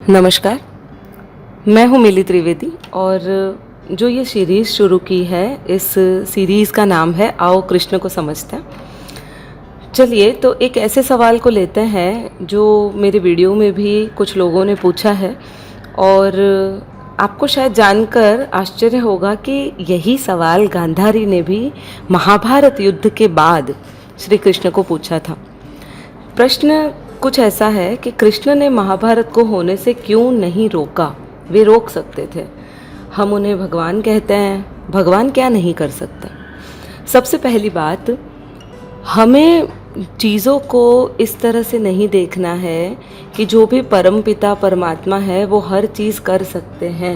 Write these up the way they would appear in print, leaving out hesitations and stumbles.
नमस्कार, मैं हूँ मिली त्रिवेदी और जो ये सीरीज़ शुरू की है, इस सीरीज़ का नाम है आओ कृष्ण को समझते हैं। चलिए, तो एक ऐसे सवाल को लेते हैं जो मेरे वीडियो में भी कुछ लोगों ने पूछा है और आपको शायद जानकर आश्चर्य होगा कि यही सवाल गांधारी ने भी महाभारत युद्ध के बाद श्री कृष्ण को पूछा था। प्रश्न कुछ ऐसा है कि कृष्ण ने महाभारत को होने से क्यों नहीं रोका। वे रोक सकते थे, हम उन्हें भगवान कहते हैं, भगवान क्या नहीं कर सकता। सबसे पहली बात, हमें चीज़ों को इस तरह से नहीं देखना है कि जो भी परमपिता परमात्मा है वो हर चीज़ कर सकते हैं।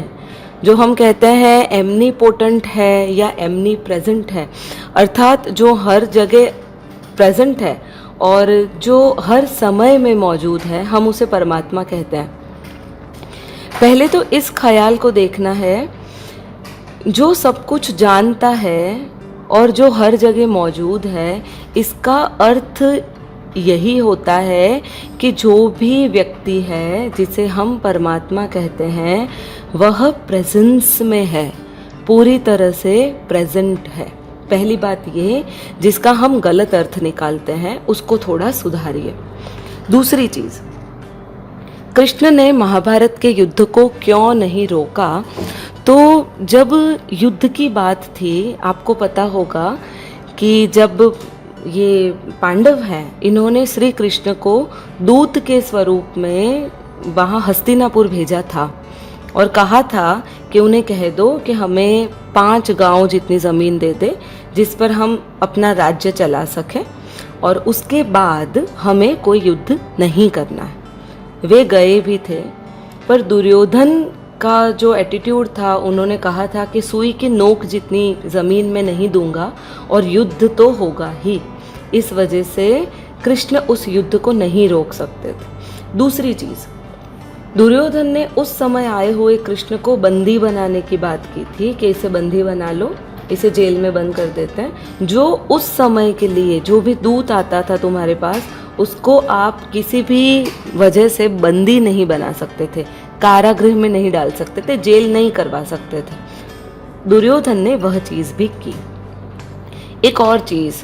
जो हम कहते हैं एमनीपोटेंट है या एमनी प्रेजेंट है, अर्थात जो हर जगह प्रेजेंट है और जो हर समय में मौजूद है, हम उसे परमात्मा कहते हैं। पहले तो इस ख्याल को देखना है, जो सब कुछ जानता है और जो हर जगह मौजूद है, इसका अर्थ यही होता है कि जो भी व्यक्ति है जिसे हम परमात्मा कहते हैं, वह प्रेजेंस में है, पूरी तरह से प्रेजेंट है। पहली बात ये, जिसका हम गलत अर्थ निकालते हैं उसको थोड़ा सुधारिए। दूसरी चीज़, कृष्ण ने महाभारत के युद्ध को क्यों नहीं रोका। तो जब युद्ध की बात थी, आपको पता होगा कि जब ये पांडव हैं, इन्होंने श्री कृष्ण को दूत के स्वरूप में वहाँ हस्तिनापुर भेजा था और कहा था कि उन्हें कह दो कि हमें 5 गांव जितनी ज़मीन दे दे जिस पर हम अपना राज्य चला सकें और उसके बाद हमें कोई युद्ध नहीं करना है। वे गए भी थे, पर दुर्योधन का जो एटीट्यूड था, उन्होंने कहा था कि सुई की नोक जितनी ज़मीन में नहीं दूंगा और युद्ध तो होगा ही। इस वजह से कृष्ण उस युद्ध को नहीं रोक सकते थे। दूसरी चीज़, दुर्योधन ने उस समय आए हुए कृष्ण को बंदी बनाने की बात की थी कि इसे बंदी बना लो, इसे जेल में बंद कर देते हैं। जो उस समय के लिए जो भी दूत आता था तुम्हारे पास, उसको आप किसी भी वजह से बंदी नहीं बना सकते थे, कारागृह में नहीं डाल सकते थे, जेल नहीं करवा सकते थे। दुर्योधन ने वह चीज़ भी की। एक और चीज़,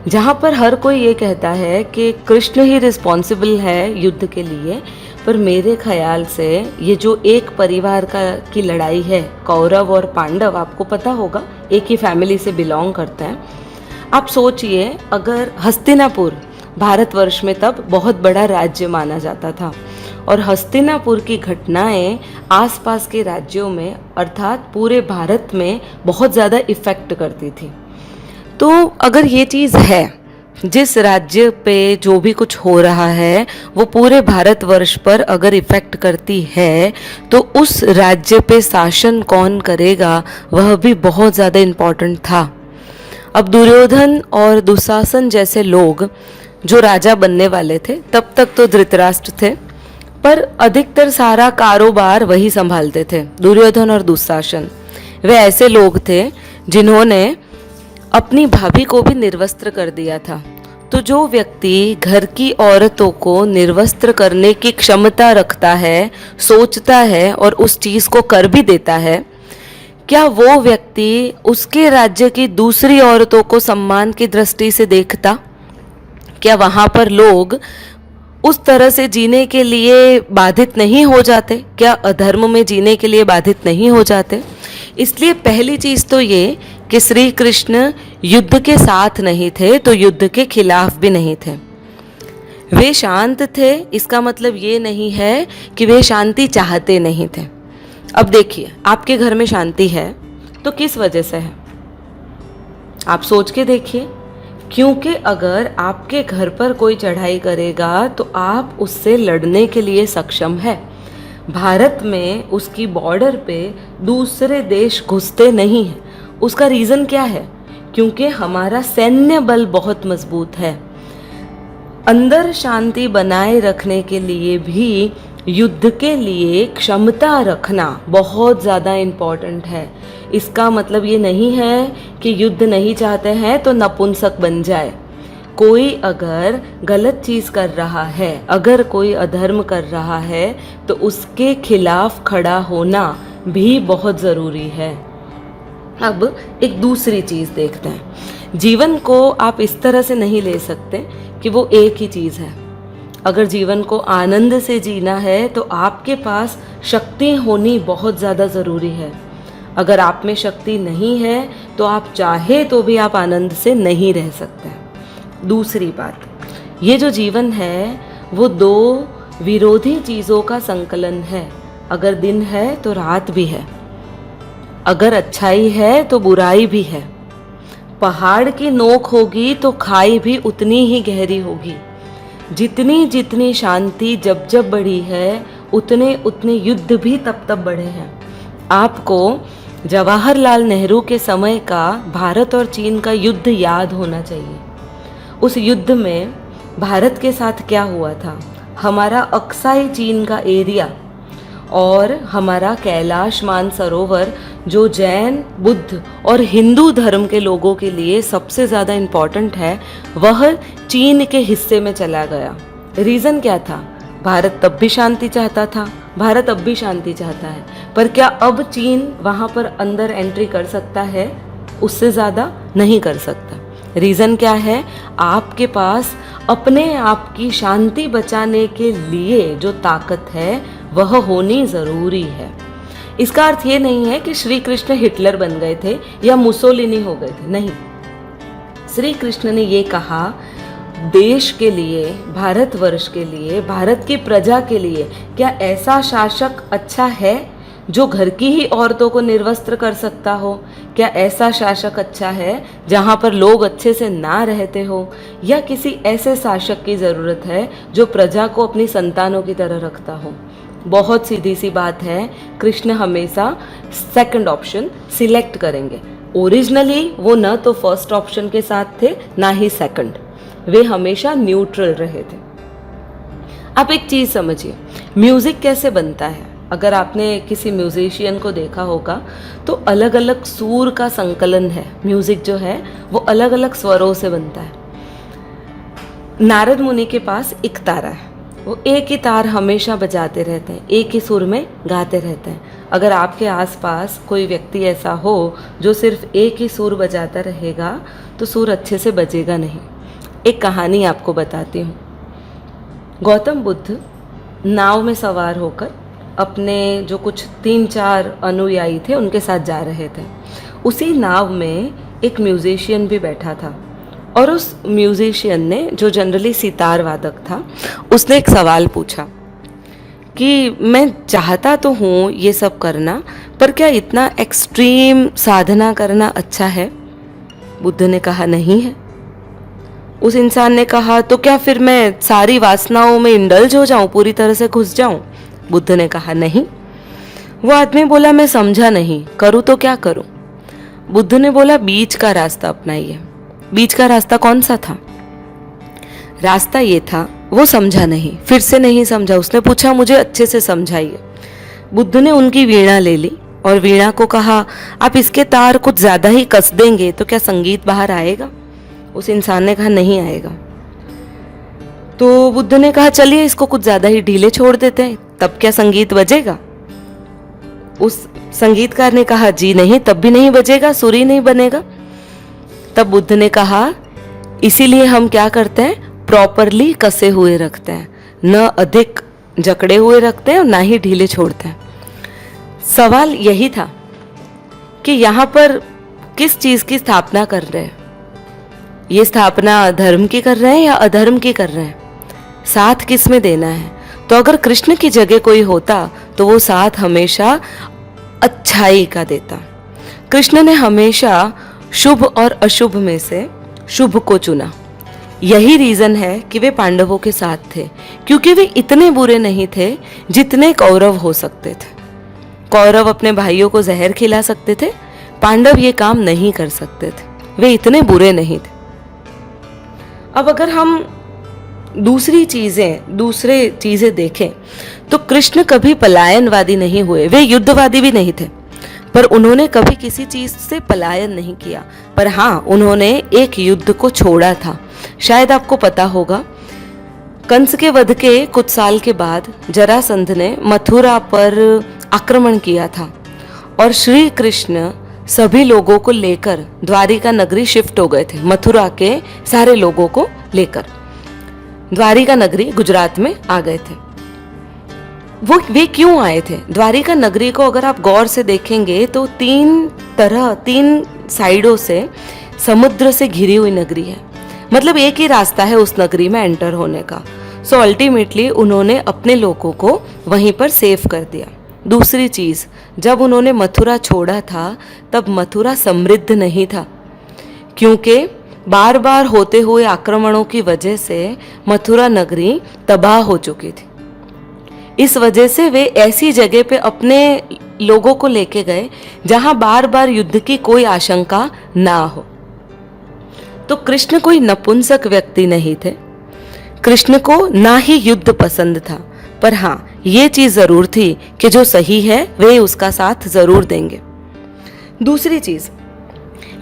जहाँ पर हर कोई ये कहता है कि कृष्ण ही रिस्पॉन्सिबल है युद्ध के लिए, पर मेरे ख्याल से ये जो एक परिवार की लड़ाई है, कौरव और पांडव, आपको पता होगा एक ही फैमिली से बिलोंग करते हैं। आप सोचिए, अगर हस्तिनापुर भारतवर्ष में तब बहुत बड़ा राज्य माना जाता था और हस्तिनापुर की घटनाएं आसपास के राज्यों में अर्थात पूरे भारत में बहुत ज़्यादा इफ़ेक्ट करती थी। तो अगर ये चीज़ है, जिस राज्य पे जो भी कुछ हो रहा है वो पूरे भारतवर्ष पर अगर इफ़ेक्ट करती है, तो उस राज्य पे शासन कौन करेगा वह भी बहुत ज़्यादा इम्पॉर्टेंट था। अब दुर्योधन और दुशासन जैसे लोग जो राजा बनने वाले थे, तब तक तो धृतराष्ट्र थे, पर अधिकतर सारा कारोबार वही संभालते थे, दुर्योधन और दुशासन। वे ऐसे लोग थे जिन्होंने अपनी भाभी को भी निर्वस्त्र कर दिया था। तो जो व्यक्ति घर की औरतों को निर्वस्त्र करने की क्षमता रखता है, सोचता है और उस चीज़ को कर भी देता है, क्या वो व्यक्ति उसके राज्य की दूसरी औरतों को सम्मान की दृष्टि से देखता? क्या वहाँ पर लोग उस तरह से जीने के लिए बाधित नहीं हो जाते? क्या अधर्म में जीने के लिए बाधित नहीं हो जाते? इसलिए पहली चीज़ तो ये कि श्री कृष्ण युद्ध के साथ नहीं थे तो युद्ध के खिलाफ भी नहीं थे। वे शांत थे, इसका मतलब ये नहीं है कि वे शांति चाहते नहीं थे। अब देखिए, आपके घर में शांति है तो किस वजह से है? आप सोच के देखिए, क्योंकि अगर आपके घर पर कोई चढ़ाई करेगा तो आप उससे लड़ने के लिए सक्षम है। भारत में उसकी बॉर्डर पे दूसरे देश घुसते नहीं हैं। उसका रीज़न क्या है? क्योंकि हमारा सैन्य बल बहुत मजबूत है। अंदर शांति बनाए रखने के लिए भी युद्ध के लिए क्षमता रखना बहुत ज़्यादा इम्पॉर्टेंट है। इसका मतलब ये नहीं है कि युद्ध नहीं चाहते हैं तो नपुंसक बन जाए। कोई अगर गलत चीज़ कर रहा है, अगर कोई अधर्म कर रहा है, तो उसके खिलाफ खड़ा होना भी बहुत ज़रूरी है। अब एक दूसरी चीज़ देखते हैं। जीवन को आप इस तरह से नहीं ले सकते कि वो एक ही चीज़ है। अगर जीवन को आनंद से जीना है तो आपके पास शक्ति होनी बहुत ज़्यादा ज़रूरी है। अगर आप में शक्ति नहीं है तो आप चाहे तो भी आप आनंद से नहीं रह सकते। दूसरी बात, ये जो जीवन है वो दो विरोधी चीज़ों का संकलन है। अगर दिन है तो रात भी है, अगर अच्छाई है तो बुराई भी है। पहाड़ की नोक होगी तो खाई भी उतनी ही गहरी होगी। जितनी जितनी शांति जब जब बढ़ी है, उतने उतने युद्ध भी तब तब बढ़े हैं। आपको जवाहरलाल नेहरू के समय का भारत और चीन का युद्ध याद होना चाहिए। उस युद्ध में भारत के साथ क्या हुआ था? हमारा अक्साई चीन का एरिया और हमारा कैलाश मानसरोवर, जो जैन, बुद्ध और हिंदू धर्म के लोगों के लिए सबसे ज़्यादा इम्पॉर्टेंट है, वह चीन के हिस्से में चला गया। रीज़न क्या था? भारत तब भी शांति चाहता था, भारत अब भी शांति चाहता है, पर क्या अब चीन वहाँ पर अंदर एंट्री कर सकता है? उससे ज़्यादा नहीं कर सकता। रीज़न क्या है? आपके पास अपने आप की शांति बचाने के लिए जो ताकत है वह होनी ज़रूरी है। इसका अर्थ ये नहीं है कि श्री कृष्ण हिटलर बन गए थे या मुसोलिनी हो गए थे, नहीं। श्री कृष्ण ने ये कहा, देश के लिए, भारतवर्ष के लिए, भारत की प्रजा के लिए क्या ऐसा शासक अच्छा है जो घर की ही औरतों को निर्वस्त्र कर सकता हो? क्या ऐसा शासक अच्छा है जहाँ पर लोग अच्छे से ना रहते हो? या किसी ऐसे शासक की ज़रूरत है जो प्रजा को अपनी संतानों की तरह रखता हो? बहुत सीधी सी बात है, कृष्ण हमेशा सेकंड ऑप्शन सिलेक्ट करेंगे। ओरिजिनली वो न तो फर्स्ट ऑप्शन के साथ थे ना ही सेकंड, वे हमेशा न्यूट्रल रहे थे। आप एक चीज़ समझिए, म्यूज़िक कैसे बनता है? अगर आपने किसी म्यूजिशियन को देखा होगा तो अलग अलग सुर का संकलन है। म्यूज़िक जो है वो अलग अलग स्वरों से बनता है। नारद मुनि के पास एक तारा है, वो एक ही तार हमेशा बजाते रहते हैं, एक ही सुर में गाते रहते हैं। अगर आपके आसपास कोई व्यक्ति ऐसा हो जो सिर्फ एक ही सुर बजाता रहेगा तो सुर अच्छे से बजेगा नहीं। एक कहानी आपको बताती हूँ। गौतम बुद्ध नाव में सवार होकर अपने जो कुछ 3-4 अनुयायी थे उनके साथ जा रहे थे। उसी नाव में एक म्यूजिशियन भी बैठा था और उस म्यूजिशियन ने, जो जनरली सितार वादक था, उसने एक सवाल पूछा कि मैं चाहता तो हूँ ये सब करना, पर क्या इतना एक्सट्रीम साधना करना अच्छा है? बुद्ध ने कहा नहीं है। उस इंसान ने कहा तो क्या फिर मैं सारी वासनाओं में इंडल्ज हो जाऊं, पूरी तरह से घुस जाऊं? बुद्ध ने कहा नहीं। वो आदमी बोला मैं समझा नहीं, करूँ तो क्या करूँ? बुद्ध ने बोला बीच का रास्ता अपनाइए। बीच का रास्ता कौन सा था? रास्ता ये था, वो समझा नहीं, फिर से नहीं समझा। उसने पूछा मुझे अच्छे से समझाइए। बुद्ध ने उनकी वीणा ले ली और वीणा को कहा आप इसके तार कुछ ज़्यादा ही कस देंगे तो क्या संगीत बाहर आएगा? उस इंसान ने कहा नहीं आएगा। तो बुद्ध ने कहा चलिए इसको कुछ ज़्यादा ही ढीले छोड़ देते हैं, तब क्या संगीत बजेगा? उस संगीतकार ने कहा जी नहीं, तब भी नहीं बजेगा, सुर ही नहीं बनेगा। तब बुद्ध ने कहा इसीलिए हम क्या करते हैं, प्रॉपरली कसे हुए रखते हैं, न अधिक जकड़े हुए रखते हैं और ना ही ढीले छोड़ते हैं। सवाल यही था कि यहाँ पर किस चीज़ की स्थापना कर रहे हैं? ये स्थापना धर्म की कर रहे हैं या अधर्म की कर रहे हैं? साथ किस में देना है? तो अगर कृष्ण की जगह कोई होता तो वो साथ हमेशा अच्छाई का देता। कृष्ण ने हमेशा शुभ और अशुभ में से शुभ को चुना। यही रीज़न है कि वे पांडवों के साथ थे, क्योंकि वे इतने बुरे नहीं थे जितने कौरव हो सकते थे। कौरव अपने भाइयों को जहर खिला सकते थे, पांडव ये काम नहीं कर सकते थे, वे इतने बुरे नहीं थे। अब अगर हम दूसरे चीज़ें देखें तो कृष्ण कभी पलायनवादी नहीं हुए, वे युद्धवादी भी नहीं थे, पर उन्होंने कभी किसी चीज़ से पलायन नहीं किया। पर हाँ, उन्होंने एक युद्ध को छोड़ा था। शायद आपको पता होगा, कंस के वध के कुछ साल के बाद जरासंध ने मथुरा पर आक्रमण किया था और श्री कृष्ण सभी लोगों को लेकर द्वारिका नगरी शिफ्ट हो गए थे। मथुरा के सारे लोगों को लेकर द्वारिका नगरी गुजरात में आ गए थे। वे क्यों आए थे? द्वारिका नगरी को अगर आप गौर से देखेंगे तो तीन साइडों से समुद्र से घिरी हुई नगरी है। मतलब एक ही रास्ता है उस नगरी में एंटर होने का। सो अल्टीमेटली उन्होंने अपने लोगों को वहीं पर सेव कर दिया। दूसरी चीज, जब उन्होंने मथुरा छोड़ा था तब मथुरा समृद्ध नहीं था, क्योंकि बार बार होते हुए आक्रमणों की वजह से मथुरा नगरी तबाह हो चुकी थी। इस वजह से वे ऐसी जगह पे अपने लोगों को लेके गए जहां बार बार युद्ध की कोई आशंका ना हो। तो कृष्ण कोई नपुंसक व्यक्ति नहीं थे। कृष्ण को ना ही युद्ध पसंद था, पर हाँ ये चीज जरूर थी कि जो सही है वे उसका साथ जरूर देंगे। दूसरी चीज,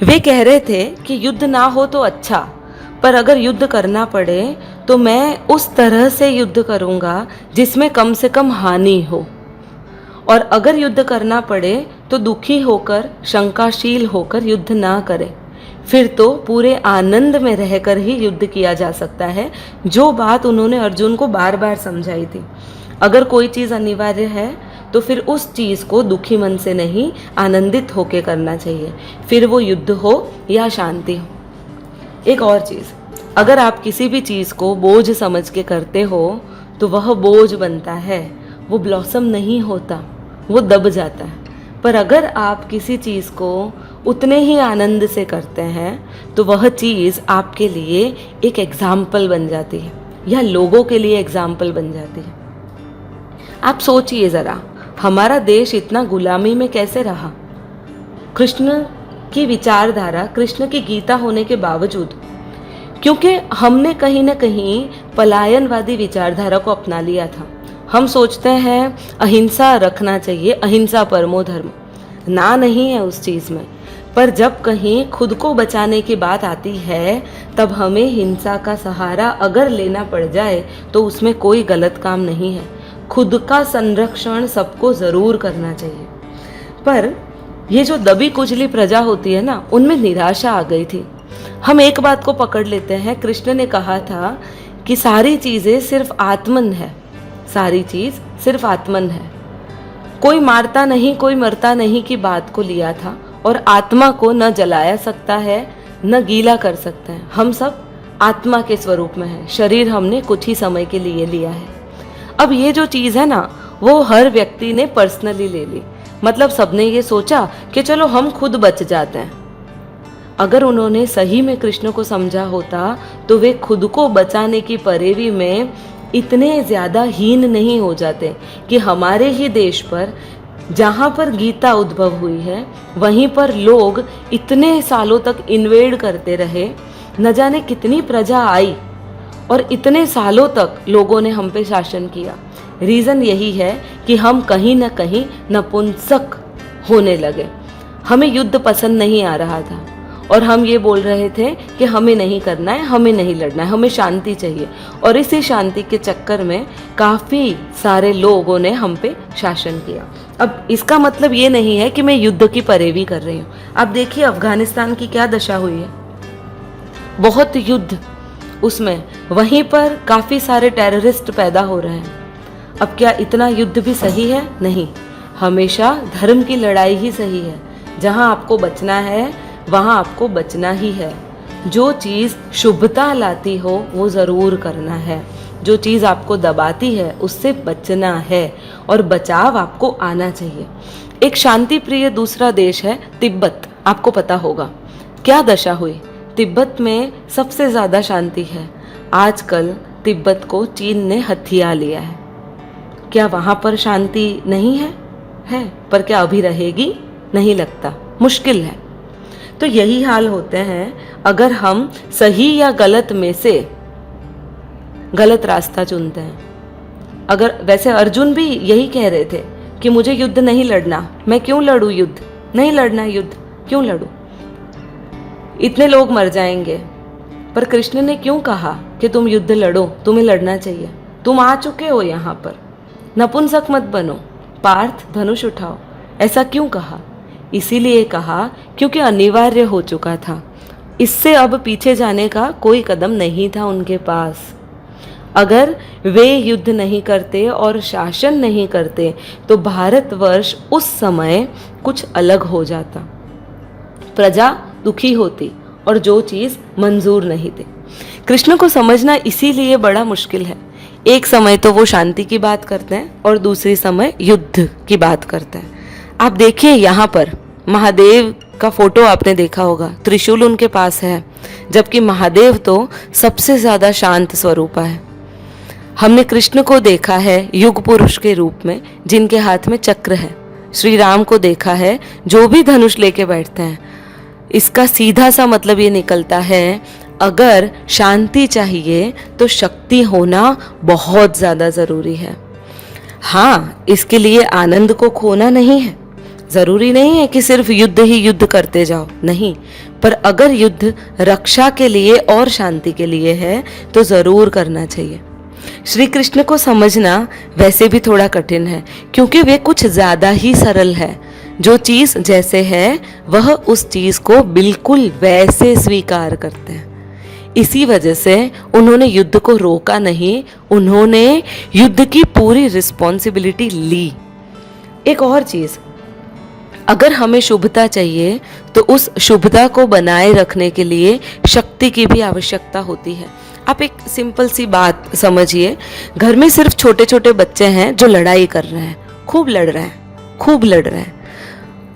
वे कह रहे थे कि युद्ध ना हो तो अच्छा, पर अगर युद्ध करना पड़े तो मैं उस तरह से युद्ध करूंगा जिसमें कम से कम हानि हो, और अगर युद्ध करना पड़े तो दुखी होकर, शंकाशील होकर युद्ध ना करें। फिर तो पूरे आनंद में रहकर ही युद्ध किया जा सकता है, जो बात उन्होंने अर्जुन को बार बार समझाई थी। अगर कोई चीज़ अनिवार्य है तो फिर उस चीज़ को दुखी मन से नहीं, आनंदित होकर करना चाहिए, फिर वो युद्ध हो या शांति हो। एक और चीज़, अगर आप किसी भी चीज़ को बोझ समझ के करते हो तो वह बोझ बनता है, वो ब्लॉसम नहीं होता, वो दब जाता है। पर अगर आप किसी चीज़ को उतने ही आनंद से करते हैं तो वह चीज़ आपके लिए एक एग्जाम्पल बन जाती है, या लोगों के लिए एग्जाम्पल बन जाती है। आप सोचिए ज़रा, हमारा देश इतना गुलामी में कैसे रहा? कृष्ण की विचारधारा, कृष्ण की गीता होने के बावजूद, क्योंकि हमने कहीं ना कहीं पलायनवादी विचारधारा को अपना लिया था। हम सोचते हैं अहिंसा रखना चाहिए, अहिंसा परमो धर्म, ना नहीं है उस चीज़ में। पर जब कहीं खुद को बचाने की बात आती है तब हमें हिंसा का सहारा अगर लेना पड़ जाए तो उसमें कोई गलत काम नहीं है। खुद का संरक्षण सबको ज़रूर करना चाहिए। पर ये जो दबी कुचली प्रजा होती है ना, उनमें निराशा आ गई थी। हम एक बात को पकड़ लेते हैं, कृष्ण ने कहा था कि सारी चीज़ें सिर्फ आत्मन है, सारी चीज़ सिर्फ आत्मन है। कोई मारता नहीं, कोई मरता नहीं की बात को लिया था, और आत्मा को न जलाया सकता है न गीला कर सकता है। हम सब आत्मा के स्वरूप में हैं, शरीर हमने कुछ ही समय के लिए लिया है। अब ये जो चीज़ है ना, वो हर व्यक्ति ने पर्सनली ले ली। मतलब सबने ये सोचा कि चलो हम खुद बच जाते हैं। अगर उन्होंने सही में कृष्ण को समझा होता तो वे खुद को बचाने की परेवी में इतने ज़्यादा हीन नहीं हो जाते कि हमारे ही देश पर, जहाँ पर गीता उद्भव हुई है, वहीं पर लोग इतने सालों तक इन्वेड करते रहे। न जाने कितनी प्रजा आई और इतने सालों तक लोगों ने हम पे शासन किया। रीज़न यही है कि हम कहीं न कहीं नपुंसक होने लगे। हमें युद्ध पसंद नहीं आ रहा था और हम ये बोल रहे थे कि हमें नहीं करना है, हमें नहीं लड़ना है, हमें शांति चाहिए। और इसी शांति के चक्कर में काफ़ी सारे लोगों ने हम पे शासन किया। अब इसका मतलब ये नहीं है कि मैं युद्ध की परेवी कर रही हूँ। आप देखिए अफगानिस्तान की क्या दशा हुई है, बहुत युद्ध, उसमें वहीं पर काफ़ी सारे टेररिस्ट पैदा हो रहे हैं। अब क्या इतना युद्ध भी सही है? नहीं, हमेशा धर्म की लड़ाई ही सही है। जहाँ आपको बचना है वहाँ आपको बचना ही है। जो चीज़ शुभता लाती हो वो ज़रूर करना है। जो चीज़ आपको दबाती है उससे बचना है, और बचाव आपको आना चाहिए। एक शांति प्रिय दूसरा देश है तिब्बत, आपको पता होगा क्या दशा हुई। तिब्बत में सबसे ज़्यादा शांति है। आजकल तिब्बत को चीन ने हथिया लिया है। क्या वहाँ पर शांति नहीं है? है, पर क्या अभी रहेगी? नहीं लगता, मुश्किल है। तो यही हाल होते हैं अगर हम सही या गलत में से गलत रास्ता चुनते हैं। अगर वैसे अर्जुन भी यही कह रहे थे कि मुझे युद्ध नहीं लड़ना, मैं क्यों लड़ूं युद्ध, नहीं लड़ना युद्ध, क्यों लड़ूं, इतने लोग मर जाएंगे, पर कृष्ण ने क्यों कहा कि तुम युद्ध लड़ो, तुम्हें लड़ना चाहिए, तुम आ चुके हो यहाँ पर, नपुंसक मत बनो, पार्थ धनुष उठाओ, ऐसा क्यों कहा? इसीलिए कहा क्योंकि अनिवार्य हो चुका था। इससे अब पीछे जाने का कोई कदम नहीं था उनके पास। अगर वे युद्ध नहीं करते और शासन नहीं करते तो भारतवर्ष उस समय कुछ अलग हो जाता, प्रजा दुखी होती और जो चीज़ मंजूर नहीं थी। कृष्ण को समझना इसीलिए बड़ा मुश्किल है। एक समय तो वो शांति की बात करते हैं और दूसरी समय युद्ध की बात करते हैं। आप देखिए यहाँ पर महादेव का फोटो आपने देखा होगा, त्रिशूल उनके पास है, जबकि महादेव तो सबसे ज़्यादा शांत स्वरूप है। हमने कृष्ण को देखा है युग पुरुष के रूप में, जिनके हाथ में चक्र है। श्री राम को देखा है जो भी धनुष लेके बैठते हैं। इसका सीधा सा मतलब ये निकलता है, अगर शांति चाहिए तो शक्ति होना बहुत ज़्यादा ज़रूरी है। हाँ, इसके लिए आनंद को खोना नहीं है, ज़रूरी नहीं है कि सिर्फ युद्ध ही युद्ध करते जाओ, नहीं, पर अगर युद्ध रक्षा के लिए और शांति के लिए है तो ज़रूर करना चाहिए। श्री कृष्ण को समझना वैसे भी थोड़ा कठिन है, क्योंकि वे कुछ ज़्यादा ही सरल है। जो चीज़ जैसे है वह उस चीज़ को बिल्कुल वैसे स्वीकार करते हैं। इसी वजह से उन्होंने युद्ध को रोका नहीं, उन्होंने युद्ध की पूरी रिस्पॉन्सिबिलिटी ली। एक और चीज़, अगर हमें शुभता चाहिए तो उस शुभता को बनाए रखने के लिए शक्ति की भी आवश्यकता होती है। आप एक सिंपल सी बात समझिए, घर में सिर्फ छोटे छोटे बच्चे हैं जो लड़ाई कर रहे हैं, खूब लड़ रहे हैं, खूब लड़ रहे हैं।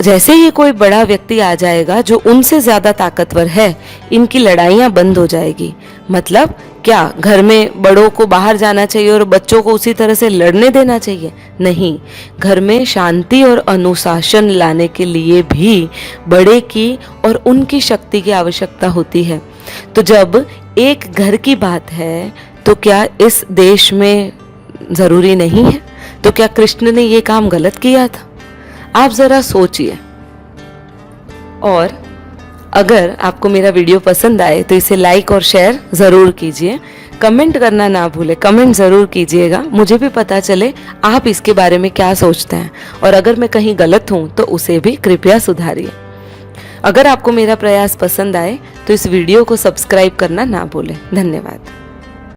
जैसे ही कोई बड़ा व्यक्ति आ जाएगा जो उनसे ज़्यादा ताकतवर है, इनकी लड़ाइयाँ बंद हो जाएगी। मतलब क्या घर में बड़ों को बाहर जाना चाहिए और बच्चों को उसी तरह से लड़ने देना चाहिए? नहीं, घर में शांति और अनुशासन लाने के लिए भी बड़े की और उनकी शक्ति की आवश्यकता होती है। तो जब एक घर की बात है तो क्या इस देश में ज़रूरी नहीं है? तो क्या कृष्ण ने ये काम गलत किया था? आप ज़रा सोचिए। और अगर आपको मेरा वीडियो पसंद आए तो इसे लाइक और शेयर ज़रूर कीजिए। कमेंट करना ना भूलें, कमेंट ज़रूर कीजिएगा, मुझे भी पता चले आप इसके बारे में क्या सोचते हैं, और अगर मैं कहीं गलत हूँ तो उसे भी कृपया सुधारिए। अगर आपको मेरा प्रयास पसंद आए तो इस वीडियो को सब्सक्राइब करना ना भूलें। धन्यवाद।